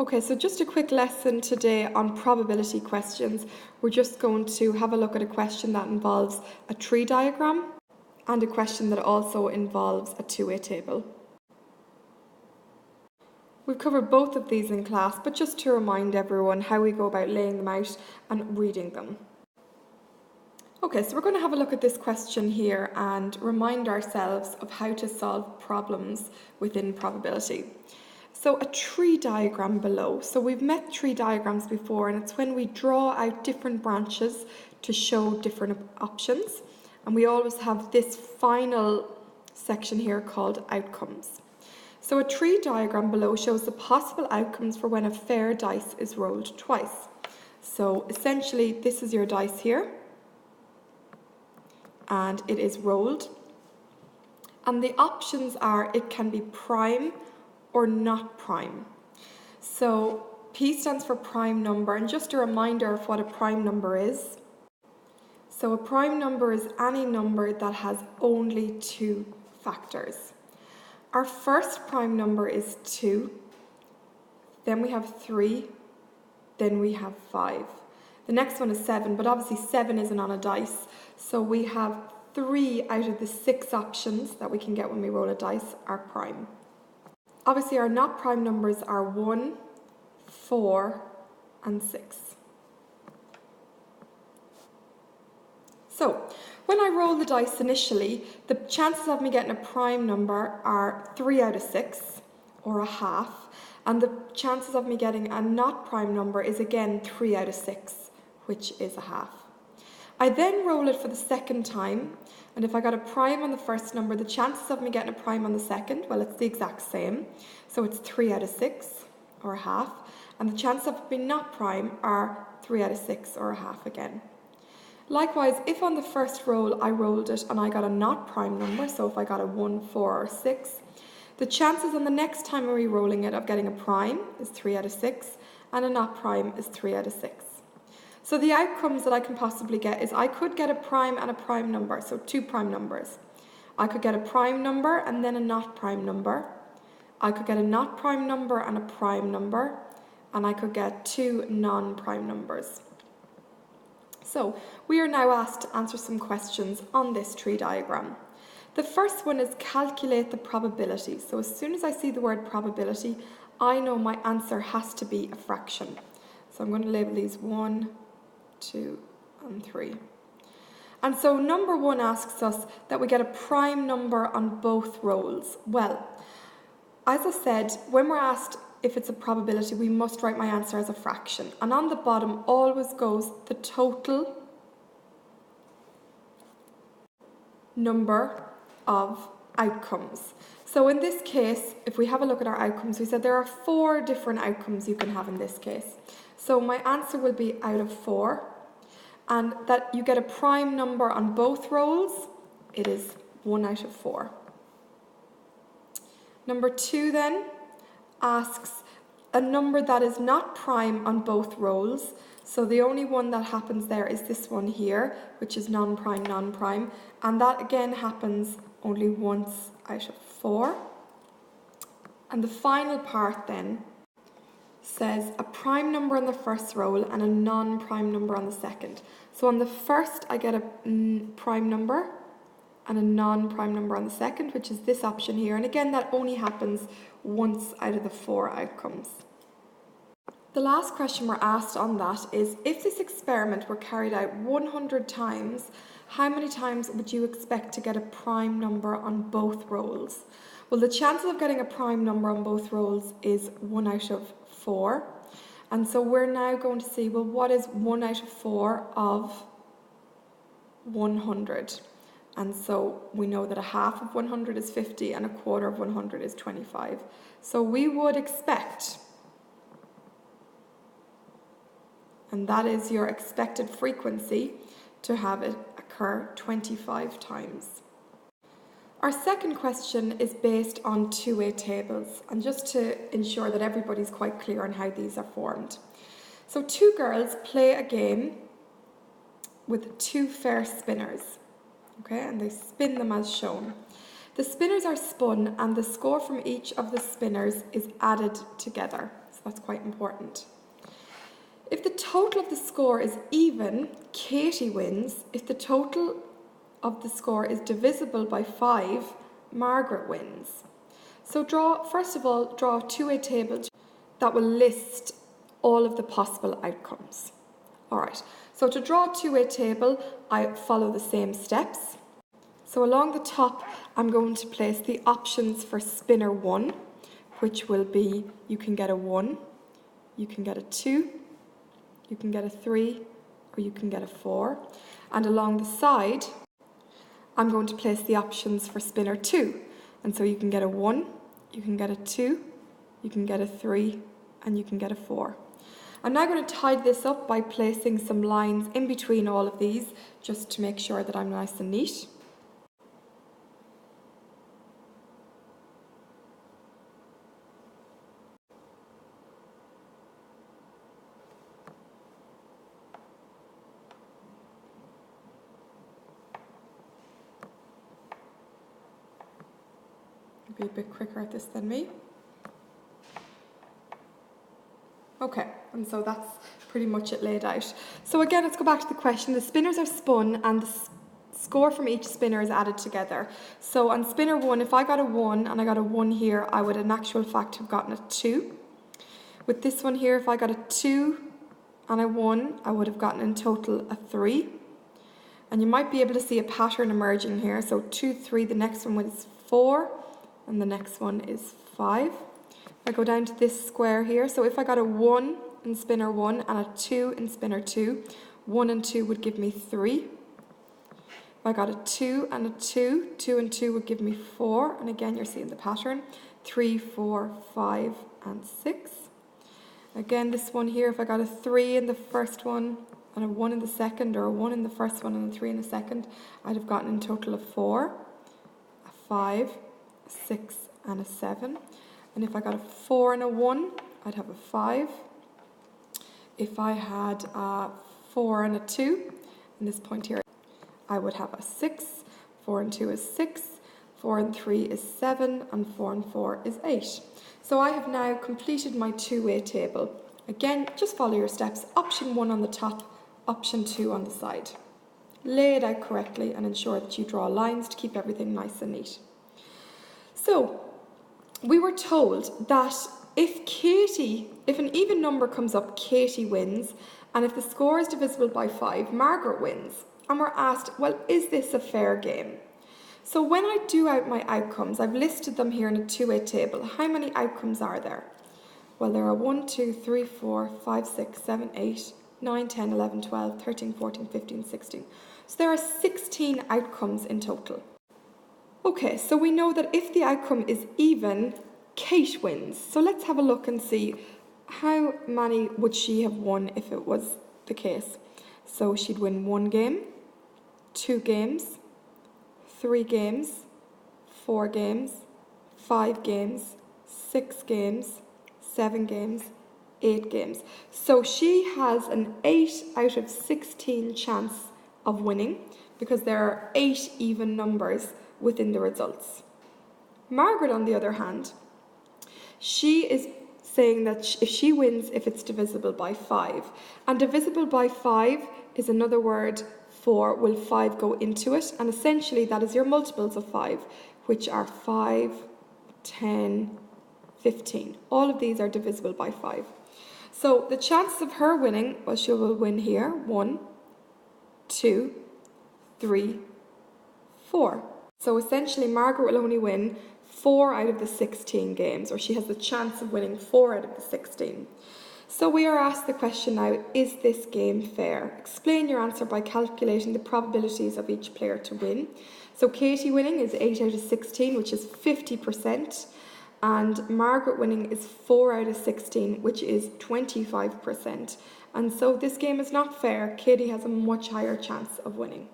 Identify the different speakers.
Speaker 1: Okay, so just a quick lesson today on probability questions. We're just going to have a look at a question that involves a tree diagram and a question that also involves a two-way table. We've covered both of these in class, but just to remind everyone how we go about laying them out and reading them. Okay, so we're going to have a look at this question here and remind ourselves of how to solve problems within probability. So a tree diagram below. So we've met tree diagrams before, and it's when we draw out different branches to show different options. And we always have this final section here called outcomes. So a tree diagram below shows the possible outcomes for when a fair dice is rolled twice. So essentially, this is your dice here, and it is rolled. And the options are it can be prime or not prime. So P stands for prime number, and just a reminder of what a prime number is. So a prime number is any number that has only two factors. Our first prime number is 2, then we have 3, then we have 5. The next one is 7, but obviously 7 isn't on a dice, so we have 3 out of the 6 options that we can get when we roll a dice are prime. Obviously our not prime numbers are 1, 4 and 6. So when I roll the dice initially, the chances of me getting a prime number are 3 out of 6 or a half, and the chances of me getting a not prime number is again 3 out of 6, which is a half. I then roll it for the second time, and if I got a prime on the first number, the chances of me getting a prime on the second, well, it's the exact same. So it's 3 out of 6, or a half, and the chances of it being not prime are 3 out of 6, or a half again. Likewise, if on the first roll I rolled it and I got a not prime number, so if I got a 1, 4, or 6, the chances on the next time I'm re-rolling it of getting a prime is 3 out of 6, and a not prime is 3 out of 6. So the outcomes that I can possibly get is I could get a prime and a prime number, so 2 prime numbers. I could get a prime number and then a not prime number. I could get a not prime number and a prime number, and I could get 2 non-prime numbers. So we are now asked to answer some questions on this tree diagram. The first one is calculate the probability. So as soon as I see the word probability, I know my answer has to be a fraction. So I'm going to label these 1, 2 and 3. And so number 1 asks us that we get a prime number on both rolls. Well, as I said, when we're asked if it's a probability, we must write my answer as a fraction. And on the bottom always goes the total number of outcomes. So in this case, if we have a look at our outcomes, we said there are 4 different outcomes you can have in this case. So my answer will be out of 4, and that you get a prime number on both rolls, it is 1 out of 4. Number 2 then asks a number that is not prime on both rolls. So the only one that happens there is this one here, which is non-prime, non-prime, and that again happens only once out of 4. And the final part then says a prime number on the first roll and a non-prime number on the second. So on the first I get a prime number and a non-prime number on the second, which is this option here, and again that only happens once out of the 4 outcomes. The last question we're asked on that is, if this experiment were carried out 100 times, how many times would you expect to get a prime number on both rolls? Well, the chances of getting a prime number on both rolls is 1 out of 4. And so we're now going to see, well, what is 1 out of 4 of 100? And so we know that a half of 100 is 50 and a quarter of 100 is 25. So we would expect, and that is your expected frequency, to have it occur 25 times. Our second question is based on two-way tables, and just to ensure that everybody's quite clear on how these are formed. So 2 girls play a game with 2 fair spinners, okay, and they spin them as shown. The spinners are spun and the score from each of the spinners is added together. that's quite important. If the total of the score is even, Katie wins. If the total of the score is divisible by 5, Margaret wins. So first of all, draw a two-way table that will list all of the possible outcomes. Alright, so to draw a two-way table, I follow the same steps. So along the top, I'm going to place the options for spinner 1, which will be, you can get a 1, you can get a 2, you can get a 3, or you can get a 4. And along the side, I'm going to place the options for spinner 2. And so you can get a 1, you can get a 2, you can get a 3, and you can get a 4. I'm now going to tidy this up by placing some lines in between all of these, just to make sure that I'm nice and neat. Be a bit quicker at this than me. Okay, and so that's pretty much it laid out. So again, let's go back to the question. The spinners are spun and the score from each spinner is added together. So on spinner 1, if I got a 1 and I got a 1 here, I would in actual fact have gotten a 2. With this one here, if I got a 2 and a 1, I would have gotten in total a 3. And you might be able to see a pattern emerging here. So 2, 3, the next one was 4. And the next one is 5. I go down to this square here. So if I got a 1 in spinner 1 and a 2 in spinner 2, 1 and 2 would give me 3. If I got a 2 and a 2, 2 and 2 would give me 4. And again, you're seeing the pattern. 3, 4, 5, and 6. Again, this one here, if I got a 3 in the first one and a 1 in the second, or a 1 in the first one and a 3 in the second, I'd have gotten in total of 4, a 5, 6 and a 7. And if I got a 4 and a 1, I'd have a 5. If I had a 4 and a 2, in this point here, I would have a 6. 4 and 2 is 6, 4 and 3 is 7, and 4 and 4 is 8. So I have now completed my two-way table. Again, just follow your steps. Option 1 on the top, option 2 on the side. Lay it out correctly and ensure that you draw lines to keep everything nice and neat. So, we were told that if an even number comes up, Katie wins, and if the score is divisible by 5, Margaret wins. And we're asked, well, is this a fair game? So when I do out my outcomes, I've listed them here in a two-way table. How many outcomes are there? Well, there are 1, 2, 3, 4, 5, 6, 7, 8, 9, 10, 11, 12, 13, 14, 15, 16. So there are 16 outcomes in total. Okay, so we know that if the outcome is even, Kate wins. So let's have a look and see how many would she have won if it was the case. So she'd win 1 game, 2 games, 3 games, 4 games, 5 games, 6 games, 7 games, 8 games. So she has an 8 out of 16 chance of winning because there are 8 even numbers within the results. Margaret, on the other hand, she is saying that if she wins, if it's divisible by 5. And divisible by 5 is another word for will 5 go into it? And essentially that is your multiples of 5, which are 5, 10, 15. All of these are divisible by 5. So the chances of her winning, well, she will win here, 1, 2, 3, 4. So essentially Margaret will only win 4 out of the 16 games, or she has the chance of winning 4 out of the 16. So we are asked the question now, is this game fair? Explain your answer by calculating the probabilities of each player to win. So Katie winning is 8 out of 16, which is 50%, and Margaret winning is 4 out of 16, which is 25%. And so this game is not fair. Katie has a much higher chance of winning.